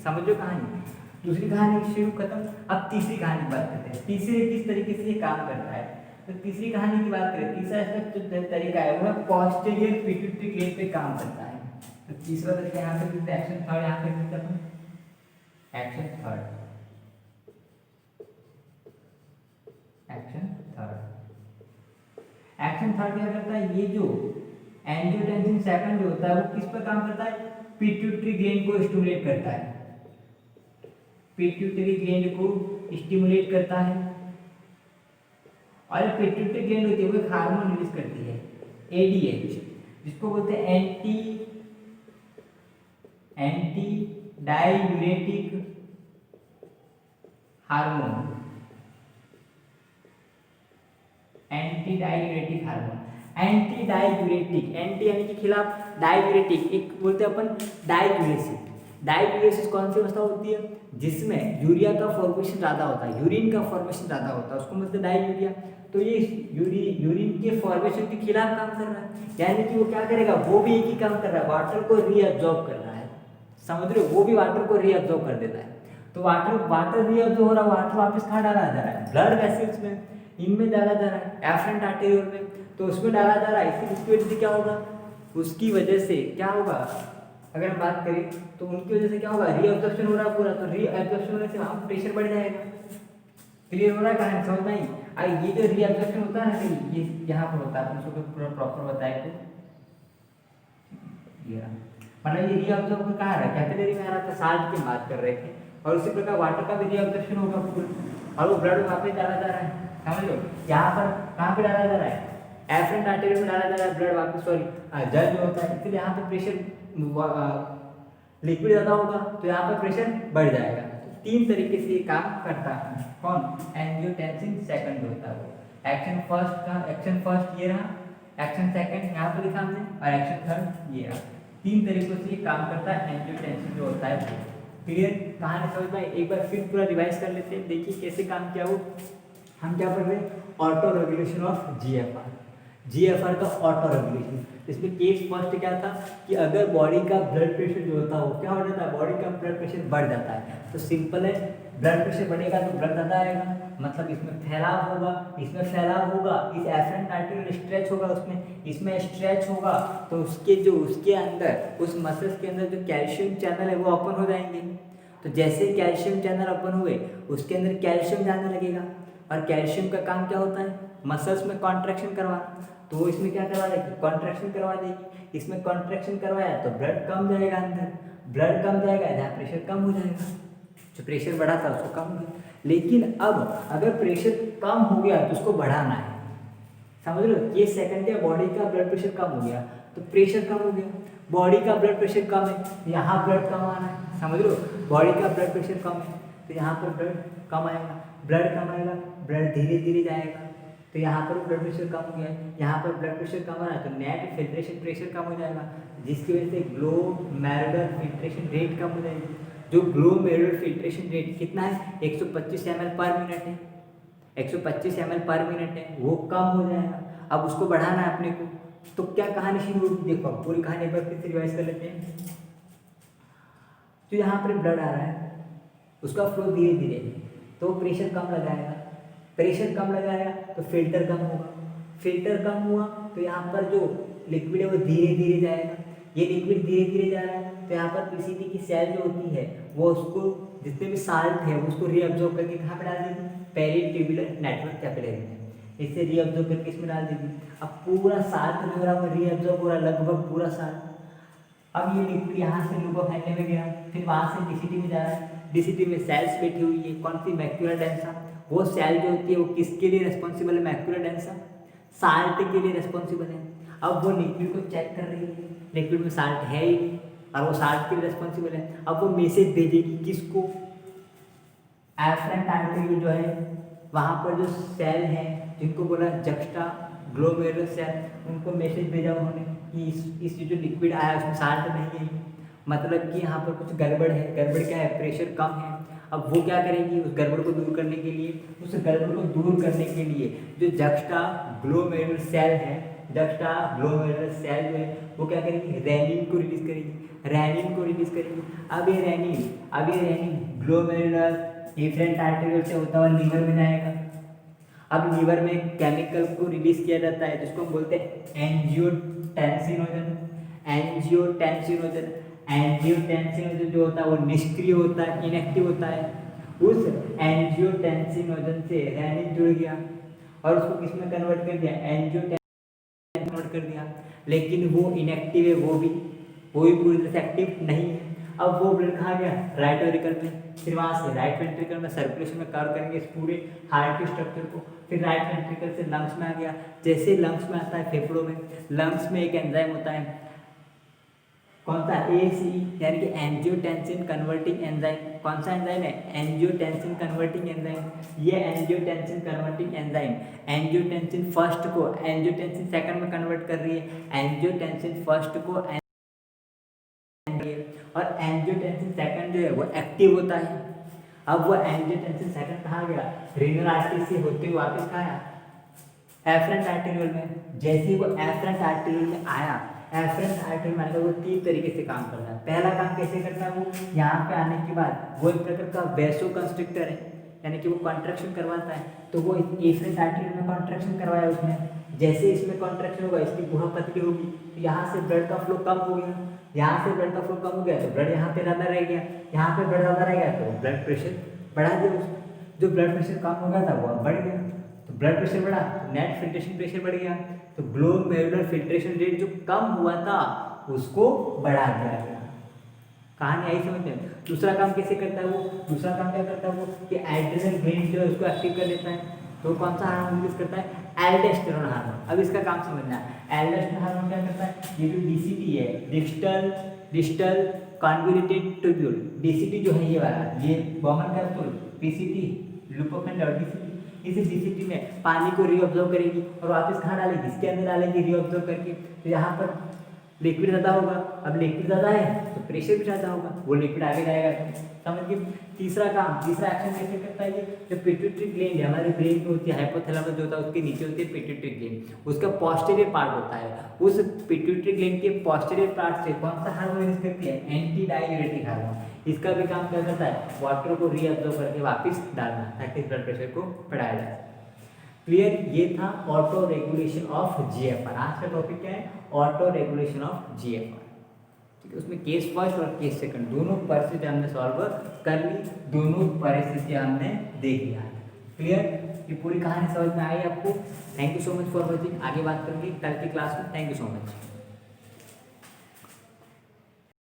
समझो कहानी। दूसरी कहानी शुरू खत्म। अब तीसरी कहानी की बात करते हैं, तीसरे किस तरीके से ये काम करता है। तो तीसरी कहानी की बात करें, तीसरा इसका जो तरीका है वो है पोस्टीरियर पिट्यूटरी ग्लैंड पे काम करता है। तो तीसरा तरीका यहाँ पे करते हैं, एक्शन थर्ड यहाँ पे करते हैं अपन, action third, action third. Action third क्या करता है, ये जो एंजियोटेंसिन सेकंड जो होता है वो किस पर काम करता है, पिट्यूटरी ग्लैंड को स्टिमुलेट करता है, पिट्यूटरी ग्लैंड को स्टिमुलेट करता है। और पिट्यूटरी ग्लैंड होती है वो एक हार्मोन रिलीज करती है, एडीएच, जिसको बोलते हैं anti diuretic hormone, anti diuretic hormone. Anti diuretic, anti यानी कि खिलाफ, डाययूरेटिक एक बोलते हैं अपन डाययूरेसिस। डाययूरेसिस कौन सी अवस्था होती है, जिसमें यूरिया का फॉर्मेशन ज़्यादा होता है, यूरिन का फॉर्मेशन ज़्यादा होता है, उसको मतलब डाययूरिया। तो ये यूरिन के फॉर्मेशन के खिलाफ काम कर रहा है, यानी कि वो क्या करेगा, वो भी एक ही काम कर रहा है, वाटर को रीअब्जॉर्ब कर रहा है। समझ रहे हो, वो भी वाटर को रीअब्जॉर्ब कर देता है। तो वाटर रीअब्जॉर्ब हो रहा है, वाटर वापस कहाँ डाला जा रहा है, ब्लड वेसल्स में, इनमें डाला जा रहा है, एफरेंट आर्टेरियोल में, तो उसमें डाला जा रहा है। इसकी वजह से क्या होगा, उसकी वजह से क्या होगा, अगर हम बात करें तो उनकी वजह से क्या होगा, रीअब्जॉर्प्शन हो रहा है पूरा, तो रीअब्जॉर्प्शन होने से वहाँ प्रेशर बढ़ जाएगा। क्लियर हो रहा है कहानी, समझ में आई। ये जो रीअब्जॉर्प्शन होता है ना, ये यहाँ पर होता है, उसको पूरा प्रॉपर बताया तो ये मतलब ये रीअब्जॉर्ब कहाँ रहा, कैपिलरी में आ रहा था, साल्ट की बात कर रहे थे, और उसी प्रकार वाटर का भी रीअब्जॉर्प्शन होगा पूरा, और वो ब्लड वापस डाला जा रहा है। समझ लो, यहाँ पर कहाँ पे डाला जा रहा है, एफरेंट आर्टेरियोल में डाला जा रहा है ब्लड वापस, सॉरी जल जो होता है, इसलिए यहाँ पे प्रेशर लिक्विड ज़्यादा होगा तो यहाँ पर प्रेशर बढ़ जाएगा। तो 3 तरीके से ये काम करता है। कौन, एंजियोटेंसिन सेकंड जो होता है वो। एक्शन फर्स्ट ये रहा, एक्शन सेकंड यहाँ पर लिखा हमने, और एक्शन थर्ड ये रहा। 3 तरीकों से ये काम करता है एंजियोटेंसिन जो होता है। क्लियर, कहानी समझ में? एक बार फिर पूरा रिवाइज कर लेते हैं, देखिए कैसे काम किया वो। हम क्या पढ़ रहे हैं, auto regulation of GFR, GFR का ऑटो रेगुलेशन। इसमें केस फर्स्ट क्या था कि अगर बॉडी का ब्लड प्रेशर जो होता है वो क्या हो जाता है, बॉडी का ब्लड प्रेशर बढ़ जाता है, तो सिंपल है, ब्लड प्रेशर बढ़ेगा तो ब्लड ज़्यादा आएगा, मतलब इसमें फैलाव होगा, इसमें फैलाव होगा, इस एफरेंट आर्टेरियल स्ट्रेच होगा, उसमें इसमें स्ट्रेच होगा, तो उसके अंदर, उस मसल्स के अंदर जो कैल्शियम चैनल है वो ओपन हो जाएंगे। तो जैसे कैल्शियम चैनल ओपन हुए उसके अंदर कैल्शियम जाने लगेगा, और कैल्शियम का काम क्या होता है, मसल्स में कॉन्ट्रैक्शन करवाना। तो वो इसमें क्या करवा देगी, कॉन्ट्रैक्शन करवा देगी। इसमें कॉन्ट्रैक्शन करवाया तो ब्लड कम जाएगा अंदर, ब्लड कम जाएगा जहाँ प्रेशर कम हो जाएगा, जो प्रेशर बढ़ा था उसको कम हो गया। लेकिन अब अगर प्रेशर कम हो गया तो उसको बढ़ाना है, समझ लो, ये सेकंड है, बॉडी का ब्लड प्रेशर कम हो गया तो प्रेशर कम हो गया, बॉडी का ब्लड प्रेशर कम है, यहाँ ब्लड कम आना है, समझ लो, बॉडी का ब्लड प्रेशर कम है तो यहाँ पर ब्लड कम आएगा, ब्लड कम आएगा, ब्लड धीरे धीरे जाएगा, तो यहाँ पर ब्लड प्रेशर कम हो गया है, यहाँ पर ब्लड प्रेशर कम आ रहा है तो नेट फिल्ट्रेशन प्रेशर कम हो जाएगा, जिसकी वजह से ग्लोमेरुलर फिल्ट्रेशन रेट कम हो जाएगी। जो ग्लोमेरुलर फिल्ट्रेशन रेट कितना है, 125 ml पर मिनट है, 125 ml पर मिनट है, वो कम हो जाएगा। अब उसको बढ़ाना है अपने को, तो क्या कहानी शुरू होगी, देखो पूरी कहानी एक बार फिर से रिवाइज कर लेते हैं। तो यहाँ पर ब्लड आ रहा है, उसका फ्लो धीरे धीरे, तो प्रेशर कम लगाएगा, प्रेशर कम लगाएगा तो फिल्टर कम होगा, फिल्टर कम हुआ तो यहाँ पर जो लिक्विड है वो धीरे धीरे जाएगा, ये लिक्विड धीरे धीरे जा रहा है तो यहाँ पर पीसीबी की सेल जो होती है वो उसको जितने भी साल्ट है उसको रीअब्जॉर्ब करके कहाँ पे डाल देगी, पेरिट्यूबुलर नेटवर्क कैपिलरी में। इसे रीअब्जॉर्ब करके इसमें डाल देगी। अब पूरा साल्ट जो है वो रीअब्जॉर्ब हो रहा है, लगभग पूरा साल्ट। अब ये लिक्विड यहाँ से लुकोफाइले में गया, फिर वहाँ से डीसीटी में जा रहा है। डीसीटी में सेल्स बैठी हुई है, कौन सी, मैक्यूला डेंसा। वो सेल जो होती है वो किसके लिए रिस्पॉन्सिबल है, मैक्यूला डेंसा, साल्ट के लिए रिस्पॉन्सिबल है। अब वो लिक्विड को चेक कर रही है, लिक्विड में साल्ट है ही नहीं और वो साल्ट के लिए रिस्पॉन्सिबल है। अब वो मैसेज भेजेगी किसको, एफरेंट आर्टरी जो है, वहाँ पर जो सेल हैं जिनको बोला जक्स्टा ग्लोमेरुलर सेल, उनको मैसेज भेजा उन्होंने कि इस जो लिक्विड आया उसमें साल्ट नहीं है, मतलब कि यहाँ पर कुछ गड़बड़ है। गड़बड़ क्या है, प्रेशर कम है। अब वो क्या करेगी, उस गड़बड़ को दूर करने के लिए, उस गड़बड़ को दूर करने के लिए जो जक्स्टा ग्लोमेरुलर सेल है, जक्स्टा ग्लोमेरुलर सेल जो है वो क्या करेगी, रेनिन को रिलीज करेगी, रेनिन को रिलीज करेगी। अब ये रेनिन ग्लोमेरुलर एफरेंट आर्टेरियल से होता हुआ लीवर में जाएगा। अब लीवर में केमिकल को रिलीज किया जाता है जिसको हम बोलते हैं एंजियोटेंसिनोजन। एंजियोटेंसिनोजन जो होता है वो निष्क्रिय होता है, इनएक्टिव होता है। उस एंजियोटेंसिनोजन से रेनिन जुड़ गया और उसको किस में कन्वर्ट कर दिया, एंजियोटेंसिन कन्वर्ट कर दिया, लेकिन वो इनएक्टिव है, वो भी पूरी तरह से एक्टिव नहीं है। अब वो ब्लड कहाँ गया, राइट वेंट्रिकल में, फिर वहाँ से राइट वेंट्रिकल में सर्कुलेशन में कवर करेंगे इस पूरे हार्ट के स्ट्रक्चर को, फिर राइट वेंट्रिकल से लंग्स में आ गया। जैसे लंग्स में आता है फेफड़ों में, लंग्स में एक एंजाइम होता है, कौन सा, ACE, यानी कि एंजियोटेंसिन कन्वर्टिंग एंजाइम। कौन सा एंजाइम है, एंजियोटेंसिन कन्वर्टिंग एंजाइम। ये angiotensin converting enzyme angiotensin first को एंजियोटेंसिन सेकंड में कन्वर्ट कर रही है, एंजियोटेंसिन फर्स्ट को और एंजियोटेंसिन सेकंड जो है वो एक्टिव होता है। अब वो एंजियोटेंसिन सेकंड कहाँ गया, रीनल आर्टरी से होते हुए वापस कहाँ आया, एफरेंट आर्टेरियल में। जैसे ही वो एफरेंट आर्टेरियल में आया, एफरेंट आर्टेरियल में आकर वो 3 तरीके से काम करता है। पहला काम कैसे करता है, वो यहाँ पे आने के बाद वो एक प्रकार का वैसो कंस्ट्रिक्टर है, यानी कि वो कॉन्ट्रैक्शन करवाता है। तो वो एफरेंट आर्टेरियल में कॉन्ट्रैक्शन करवाया उसने। जैसे इसमें कॉन्ट्रैक्शन होगा, इसकी गुहा पतली होगी, तो यहाँ से ब्लड का फ्लो कम हो गया, यहाँ से ब्लड का फ्लो कम हो गया तो ब्लड यहाँ पे ज़्यादा रह गया, यहाँ पे ब्लड ज़्यादा रह गया तो ब्लड प्रेशर बढ़ा दिया। जो ब्लड प्रेशर कम हो गया था वो अब बढ़ गया, तो ब्लड प्रेशर बढ़ा तो नेट फिल्ट्रेशन प्रेशर बढ़ गया, तो ग्लोमेरुलर फिल्ट्रेशन रेट जो कम हुआ था उसको बढ़ा दिया गया। कहानी आई समझ में। दूसरा काम कैसे करता है वो, दूसरा काम क्या करता है वो कि एड्रेनल ग्लैंड जो है उसको एक्टिव कर देता है। तो कौन सा हार्मोन रिलीज करता है, एल्डोस्टेरोन हार्मोन। अब इसका काम समझना है, एल्डोस्टेरोन हार्मोन क्या करता है, ये जो डीसीटी है, डिस्टल कॉन्वोल्यूटेड ट्यूब्यूल, डीसीटी जो है ये वाला, ये बॉमन कैप्सूल, पीसीटी लुकोफेंड और डीसीटी, इस डीसीटी में पानी को रीअब्जॉर्ब करेगी और वापस कहाँ डालेगी, इसके अंदर डालेगी रीअब्जॉर्ब करके। तो यहाँ पर लिक्विड ज़्यादा होगा, अब लिक्विड ज़्यादा है तो प्रेशर भी ज़्यादा होगा, वो लिक्विड आगे जाएगा, समझ गए। तीसरा एक्शन कैसे करता है ये, जो पिट्यूटरी ग्लैंड है हमारे ब्रेन में होती है, हाइपोथैलेमस जो होता है उसके नीचे होती है पिट्यूटरी ग्लैंड, उसका पोस्टीरियर पार्ट होता है। उस पिट्यूटरी ग्लैंड के पोस्टीरियर पार्ट से कौन सा हार्मोन रिलीज करती है, एंटी डाययूरेटिक हार्मोन। इसका भी काम क्या करता है, वाटर को रीअब्जॉर्ब करके वापस डालना ताकि ब्लड प्रेशर को बढ़ाया जाए। क्लियर, ये था ऑटो रेगुलेशन ऑफ जीएफआर। आज का टॉपिक क्या है, ऑटो रेगुलेशन ऑफ जीएफआर। ठीक है, उसमें केस फर्स्ट और केस सेकंड दोनों परिस्थिति हमने सॉल्व कर ली, दोनों परिस्थितियां हमने देख लिया। क्लियर, ये पूरी कहानी समझ में आई आपको। Thank you so much for watching. आगे बात करेंगे कल की क्लास में। Thank you so much.